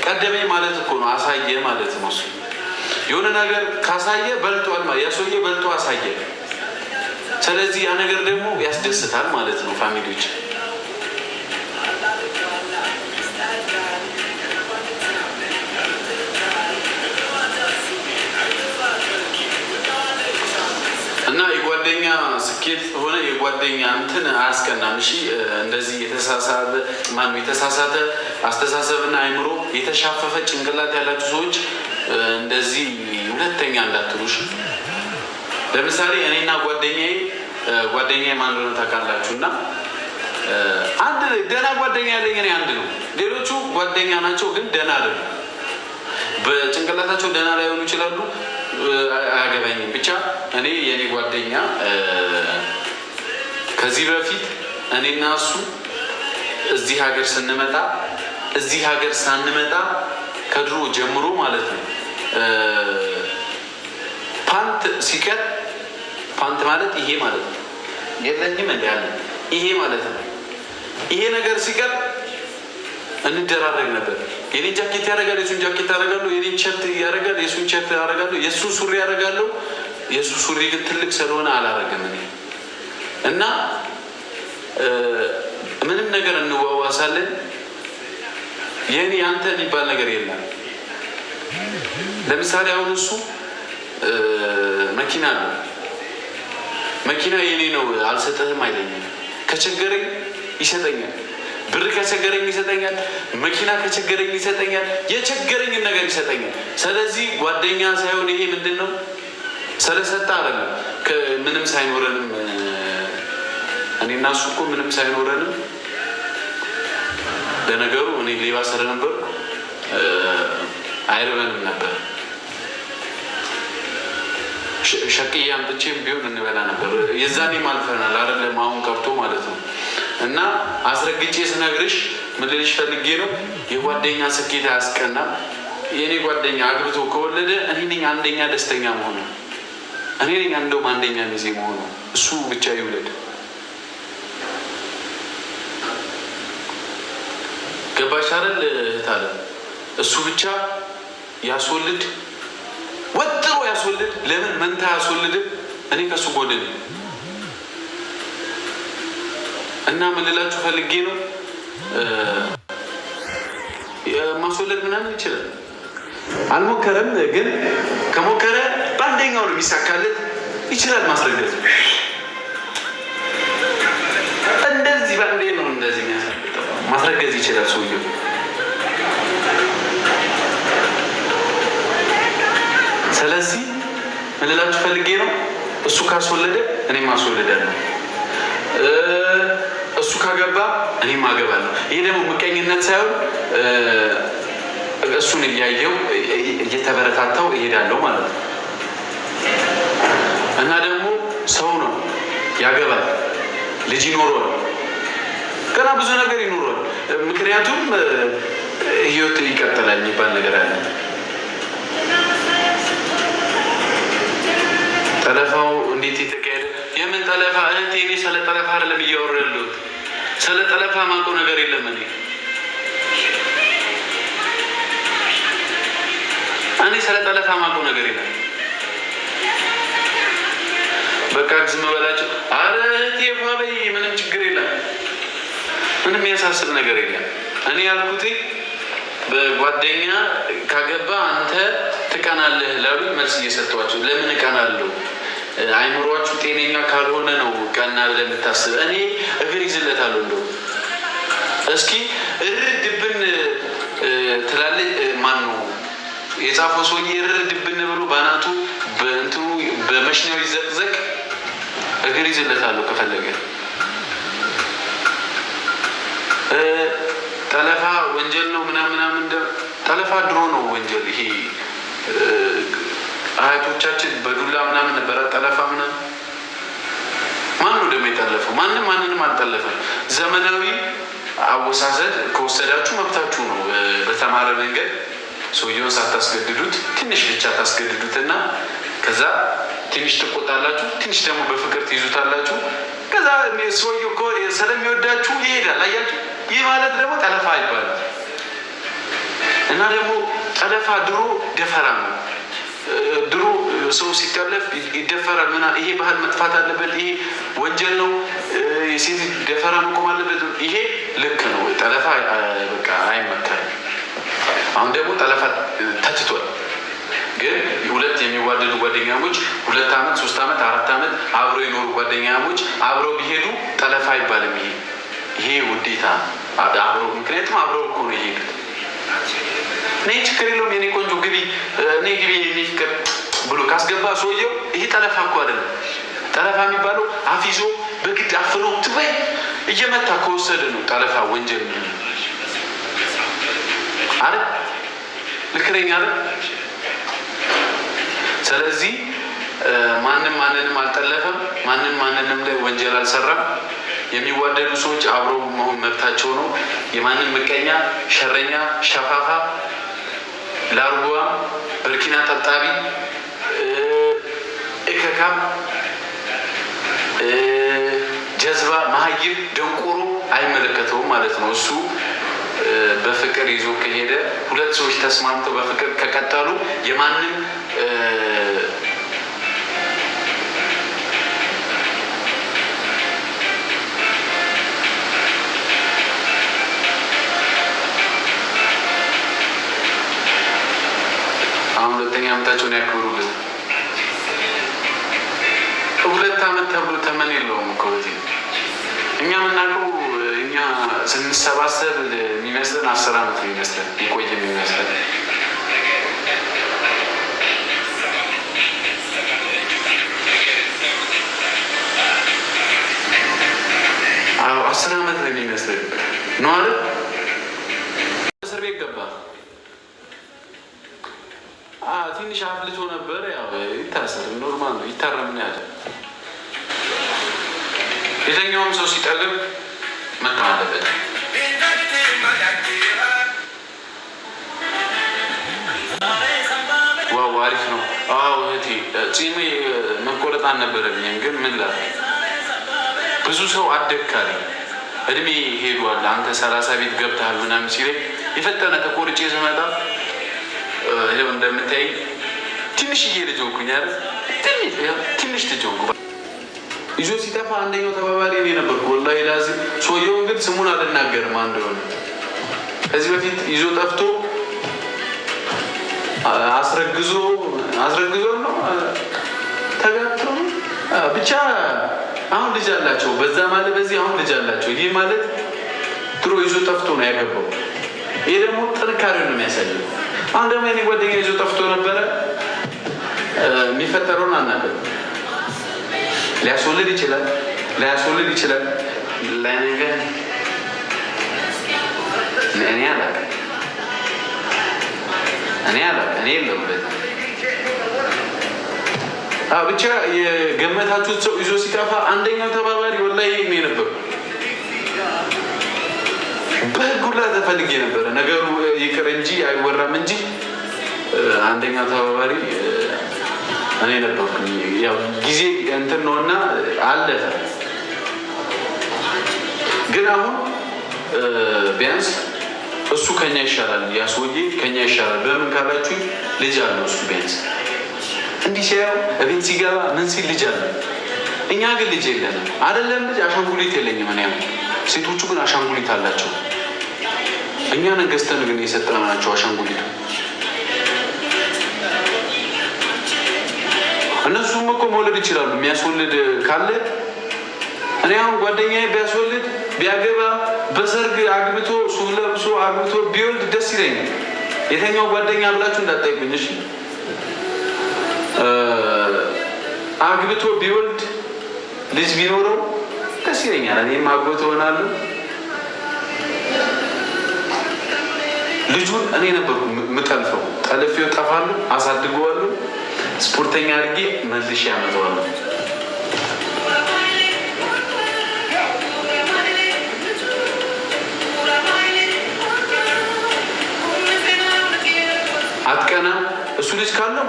ቀደመኝ ማለት እኮ ነው አሳየ ማለት ነው። የሆነ ነገር ካሳየ በልጧል ማለት ያሰውዬ በልጦ አሳየ። ስለዚህ ያ ነገር ደግሞ ያስደስታል ማለት ነው ፋሚሊዎች። እና የጓደኛ ስኬት ሆነ የጓደኛ እንትን አያስቀናም። እሺ እንደዚህ የተሳሳተ አስተሳሰብና አይምሮ የተሻፈፈ ጭንቅላት ያላችሁ ሰዎች እንደዚህ ሁለተኛ እንዳትሉሽ። ለምሳሌ እኔና ጓደኛዬ ማን እንደሆነ ታውቃላችሁ? እና አንድ ደህና ጓደኛ ያለኝ እኔ አንድ ነው። ሌሎቹ ጓደኛ ናቸው ግን ደህና አይደሉም። በጭንቅላታቸው ደህና ላይሆኑ ይችላሉ። አያገባኝም። ብቻ እኔ የኔ ጓደኛ ከዚህ በፊት እኔና እሱ እዚህ ሀገር ሳንመጣ ከድሮ ጀምሮ ማለት ነው ፓንት ማለት ይሄ ማለት ነው። የለኝም እንደ ያለ ይሄ ማለት ነው። ይሄ ነገር ሲቀር እንደራረግ ነበር። የኔ ጃኬት ያደርጋል፣ የሱን ጃኬት ያደርጋለሁ። የኔ ሸርት ያደርጋል፣ የሱን ሸርት ያደርጋለሁ። የሱ ሱሪ ያደርጋለሁ። የሱ ሱሪ ግን ትልቅ ስለሆነ አላደርግም እኔ እና ምንም ነገር እንዋዋሳለን። የኔ አንተ የሚባል ነገር የለም። ለምሳሌ አሁን እሱ መኪና ነው። መኪና የኔ ነው አልሰጠህም አይለኝም። ከቸገረኝ ይሰጠኛል። ብር ከቸገረኝ ይሰጠኛል። መኪና ከቸገረኝ ይሰጠኛል። የቸገረኝን ነገር ይሰጠኛል። ስለዚህ ጓደኛ ሳይሆን ይሄ ምንድን ነው? ስለሰጠ አይደለም። ምንም ሳይኖረንም እኔና እሱ እኮ ምንም ሳይኖረንም ለነገሩ እኔ ሌባ ስለነበር አይርበንም ነበር። ሸቅዬ አምጥቼም ቢሆን እንበላ ነበር። የዛኔም አልፈናል አይደለም አሁን ቀርቶ ማለት ነው። እና አስረግጬ ስነግርሽ ምን ልልሽ ፈልጌ ነው፣ የጓደኛ ስኬት አያስቀናም። የኔ ጓደኛ አግብቶ ከወለደ እኔ ነኝ አንደኛ ደስተኛ መሆኑ፣ እኔ ነኝ እንደውም አንደኛ ሚዜ መሆኑ። እሱ ብቻ ይውለድ። ገባሽ አይደል ታለ? እሱ ብቻ ያስወልድ፣ ወጥሮ ያስወልድ። ለምን መንታ ያስወልድም? እኔ ከሱ ጎደል እና ምን ልላችሁ ፈልጌ ነው፣ ማስወለድ ምናምን ይችላል። አልሞከረም፣ ግን ከሞከረ በአንደኛው ነው የሚሳካለት። ይችላል ማስረገዝ። እንደዚህ በአንዴ ነው እንደዚህ ማስረገዝ ይችላል ሰውየው። ስለዚህ ምን ልላችሁ ፈልጌ ነው፣ እሱ ካስወለደ እኔም አስወልዳለሁ። እሱ ካገባ እኔም አገባለሁ። ይሄ ደግሞ ምቀኝነት ሳይሆን እሱን እያየው እየተበረታታው እሄዳለሁ ማለት ነው። እና ደግሞ ሰው ነው፣ ያገባል፣ ልጅ ይኖረዋል፣ ገና ብዙ ነገር ይኖረዋል። ምክንያቱም ህይወት ይቀጥላል የሚባል ነገር አለ። ጠለፋው እንዴት የተካሄደ? የምን ጠለፋ እህቴ? እኔ ስለ ጠለፋ አይደለም እያወራሁ ያለሁት። ስለ ጠለፋ ማውቀው ነገር የለም። እኔ ስለ ጠለፋ ማውቀው ነገር የለም። በቃ ዝም በላቸው። አረ እህቴ ባበይ ምንም ችግር የለም፣ ምንም የሚያሳስብ ነገር የለም። እኔ ያልኩት በጓደኛ ካገባ አንተ ትቀናለህ ላሉ መልስ እየሰጠኋቸው። ለምን እቀናለሁ? አይምሯችሁ ጤነኛ ካልሆነ ነው ቀና ብለህ የምታስብ። እኔ እግር ይዝለታለሁ። እንደው እስኪ ድብን ትላለህ። ማን ነው የጻፈው ሰውዬ? ድብን ብሎ ባናቱ በእንትኑ በመሽኛው ይዘቅዘቅ፣ እግር ይዝለታለሁ ከፈለገ። ጠለፋ ወንጀል ነው ምናምን። ጠለፋ ድሮ ነው ወንጀል። ይሄ አያቶቻችን በዱላ ምናምን ነበረ ጠለፋ ምናምን። ማን ነው ደግሞ የጠለፈው? ማንንም አልጠለፈም። ዘመናዊ አወሳሰድ ከወሰዳችሁ መብታችሁ ነው። በተማረ መንገድ ሰውየውን ሳታስገድዱት ትንሽ ብቻ ታስገድዱትና ከዛ ትንሽ ትቆጣላችሁ፣ ትንሽ ደግሞ በፍቅር ትይዙታላችሁ። ከዛ ሰውየው ስለሚወዳችሁ ይሄዳል። አያችሁ? ይህ ማለት ደግሞ ጠለፋ ይባላል እና ደግሞ ጠለፋ ድሮ ደፈራ ነው። ድሮ ሰው ሲጠለፍ ይደፈራል ምናምን። ይሄ ባህል መጥፋት አለበት። ይሄ ወንጀል ነው። የሴት ደፈራ መቆም አለበት። ይሄ ልክ ነው። ጠለፋ በቃ አይመከርም። አሁን ደግሞ ጠለፋ ተትቷል። ግን ሁለት የሚዋደዱ ጓደኛሞች 2 ዓመት 3 ዓመት 4 ዓመት አብረው የኖሩ ጓደኛሞች አብረው ቢሄዱ ጠለፋ አይባልም። ይሄ ውዴታ አብረው፣ ምክንያቱም አብረው እኮ ነው የሄዱት። እኔ ችግር የለውም የኔ ቆንጆ ግቢ፣ እኔ ግቢ የኔ ፍቅር ብሎ ካስገባ ሰውየው ይሄ ጠለፋ እኮ አይደለም። ጠለፋ የሚባለው አፊዞ በግድ አፍኖ ትበይ እየመታ ከወሰደ ነው ጠለፋ ወንጀል አረ ልክ ነኝ አረ። ስለዚህ ማንም ማንንም አልጠለፈም፣ ማንም ማንንም ላይ ወንጀል አልሰራም። የሚዋደዱ ሰዎች አብረው መሆን መብታቸው ነው። የማንም ምቀኛ፣ ሸረኛ፣ ሸፋፋ፣ ላርጓ፣ በርኪና ጠጣቢ፣ እከካም፣ ጀዝባ፣ መሀይም፣ ደንቆሮ አይመለከተውም ማለት ነው። እሱ በፍቅር ይዞ ከሄደ ሁለት ሰዎች ተስማምተው በፍቅር ከቀጠሉ የማንም አሁን 2ኛ ዓመታቸውን ያክብሩልን። 2 ዓመት ተብሎ ተመን የለውም እኮ በዚህ እኛ የምናውቀው እኛ ስንሰባሰብ የሚመስለን 10 ዓመት ነው የሚመስለን የቆየ የሚመስለን። አዎ 10 ዓመት ነው የሚመስለን ነው አይደል? እስር ቤት ገባ። ትንሽ አፍልቶ ነበር። ያው ይታሰር ኖርማል ነው፣ ይታረም ያለ። የትኛውም ሰው ሲጠልም መታወቅ አለበት። ዋው አሪፍ ነው። አዎ እህቴ ጺሜ መቆረጥ አልነበረብኝም፣ ግን ምን ላ ብዙ ሰው አደግካል እድሜ ሄዷል፣ አንተ 30 ቤት ገብተሃል ምናምን ሲለኝ የፈጠነ ተቆርጬ ስመጣ ይኸው እንደምታይ ትንሽዬ ልጅ ሆንኩኝ አይደል? ትንሽ ልጅ ሆንኩ። ይዞ ሲጠፋ አንደኛው ተባባሪ እኔ ነበርኩ። ወላሂ ላዚም ሰውየውን ግን ስሙን አልናገርም። አንድ ሆነ ከዚህ በፊት ይዞ ጠፍቶ አስረግዞ ነው ተጋብቶ ብቻ አሁን ልጅ አላቸው። በዛ ማለት በዚህ አሁን ልጅ አላቸው። ይህ ማለት ድሮ ይዞ ጠፍቶ ነው ያገባው። ይሄ ደግሞ ጥንካሬውን ነው የሚያሳየው። አሁን ደግሞ የኔ ጓደኛ ይዞ ጠፍቶ ነበረ። የሚፈጠረውን አናውቅም። ሊያስወልድ ይችላል፣ ላያስወልድ ይችላል። ለነገ እኔ አላውቅም። እኔ የለሁበትም። ብቻ የገመታችሁት ሰው ይዞ ሲጠፋ አንደኛው ተባባሪ ወላሂ እኔ ነበርኩ። በህጉ ላይ ተፈልጌ ነበረ። ነገሩ ይቅር እንጂ አይወራም እንጂ አንደኛው ተባባሪ እኔ ነበርኩኝ። ያው ጊዜ እንትን ነውና አለፈ። ግን አሁን ቢያንስ እሱ ከኛ ይሻላል፣ ያስወዬ ከኛ ይሻላል። በምን ካላችሁ ልጅ አለው እሱ ቢያንስ እንዲህ ሲያየው እቤት ሲገባ ምን ሲል ልጅ አለ። እኛ ግን ልጅ የለንም። አይደለም ልጅ አሻንጉሊት የለኝም እኔ። ሴቶቹ ግን አሻንጉሊት አላቸው። እኛ ነን ገዝተን ግን የሰጠናቸው አሻንጉሊት። እነሱም እኮ መውለድ ይችላሉ። የሚያስወልድ ካለ እኔ አሁን ጓደኛዬ ቢያስወልድ ቢያገባ በሰርግ አግብቶ ሱፍ ለብሶ አግብቶ ቢወልድ ደስ ይለኛል። የተኛው ጓደኛ ብላችሁ እንዳትጠይቁኝ እሺ። አግብቶ ቢወልድ ልጅ ቢኖረው ደስ ይለኛል። እኔም አግብቶ ሆናለሁ። ልጁን እኔ ነበርኩ የምጠልፈው። ጠልፌው ጠፋለሁ፣ አሳድገዋለሁ፣ ስፖርተኛ አድርጌ መልሼ ያመጣዋለሁ። አትቀናም? እሱ ልጅ ካለው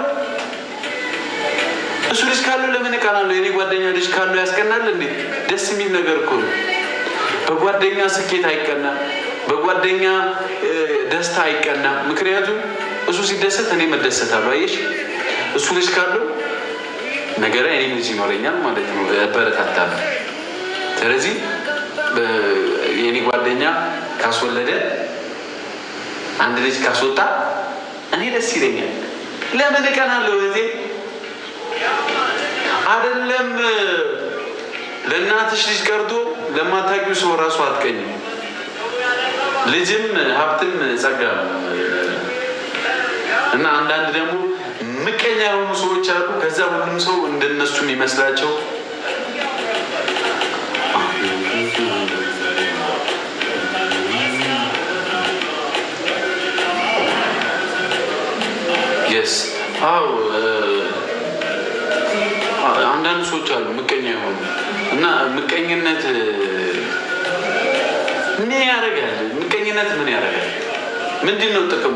ለምን እቀናለሁ? የኔ ጓደኛ ልጅ ካለው ያስቀናል እንዴ? ደስ የሚል ነገር እኮ ነው። በጓደኛ ስኬት አይቀናም። በጓደኛ ደስታ አይቀናም። ምክንያቱም እሱ ሲደሰት እኔ መደሰታለሁ። አየሽ እሱ ልጅ ካለው ነገራ እኔ ልጅ ይኖረኛል ማለት ነው፣ እበረታታለሁ። ስለዚህ የኔ ጓደኛ ካስወለደ አንድ ልጅ ካስወጣ እኔ ደስ ይለኛል። ለምን እቀናለሁ? እህቴ አይደለም ለእናትሽ ልጅ ቀርቶ ለማታውቂው ሰው ራሱ አትቀኝም። ልጅም ሀብትም ጸጋ ነው እና አንዳንድ ደግሞ ምቀኛ የሆኑ ሰዎች አሉ። ከዛ ሁሉም ሰው እንደነሱ የሚመስላቸው አዎ አንዳንድ ሰዎች አሉ ምቀኛ የሆኑ እና ምቀኝነት ምን ያደርጋል? ምቀኝነት ምን ያደርጋል? ምንድን ነው ጥቅሙ?